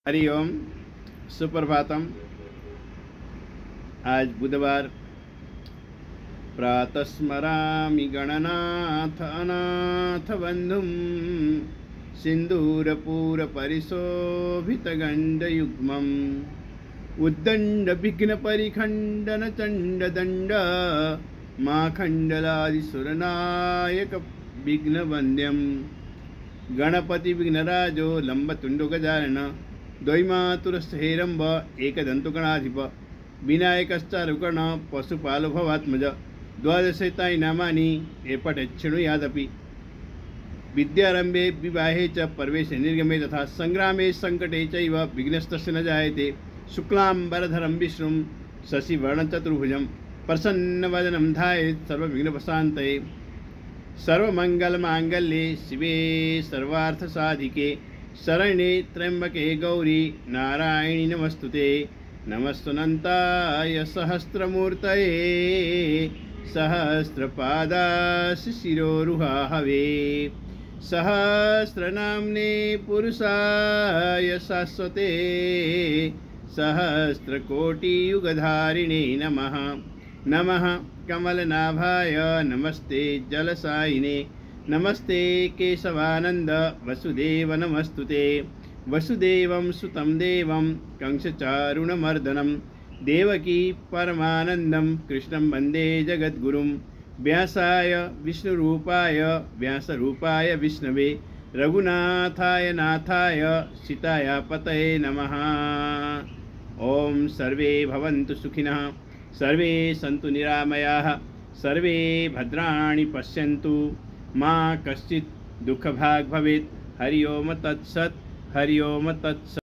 हरि ओम। सुप्रभातम। आज बुधवार। प्रातस्मरामि गणनाथ अनाथ बंधुं सिंदूरपूरपरिशोभितगण्डयुग्मम् उद्दण्ड विघ्न परिखण्डन चण्डदण्ड माखण्डलादिसुरनायक विघ्नवन्द्यम् गणपति विघ्नराजो लंबतुंडो गजानन द्वैमातुरस्हेरंब एकदंतुगणाधिप विनायकश्चारुकर्ण पशुपालो भवात्मज द्वादशैतानि नामानि एपठेच्छृणुयादपि विद्यारंभे विवाहे च प्रवेशे निर्गमे तथा संग्रामे संकटे चैव विघ्नस्तस्य न जायते। शुक्लांबरधरं विष्णुं शशिवर्णचतुर्भुजं प्रसन्नवदनं ध्यायेत् सर्वविघ्नोपशान्तये। सर्वमंगलमांगल्ये शिवे सर्वार्थसाधिके शरण्ये त्र्यंबके गौरी नारायणी नमस्तुते। नमस्तुनन्ताय सहस्रमूर्तये सहस्रपादास्य शिरोरुहाहवे। सहस्रनाम्ने पुरुषाय शाश्वते सहस्रकोटियुगधारिणे नमः। नमः कमलनाभाय नमस्ते जलसायिने नमस्ते केशवानंद वसुदेव नमस्तुते। वसुदेवं सुतं देवं कंसचारुणमर्दनं देवकी परमानंदं कृष्णं वन्दे जगद्गुरुं। व्यासाय विष्णुरूपाय व्यासरूपाय विष्णवे रघुनाथाय नाथाय सीताय पतये नमः। ओम सर्वे भवन्तु सुखिनः सर्वे सन्तु निरामयाः सर्वे भद्राणि पश्यन्तु मा कश्चित् दुःखभाग् भवेत्। हरि ओम तत्सत्। हरि ओम तत्सत्।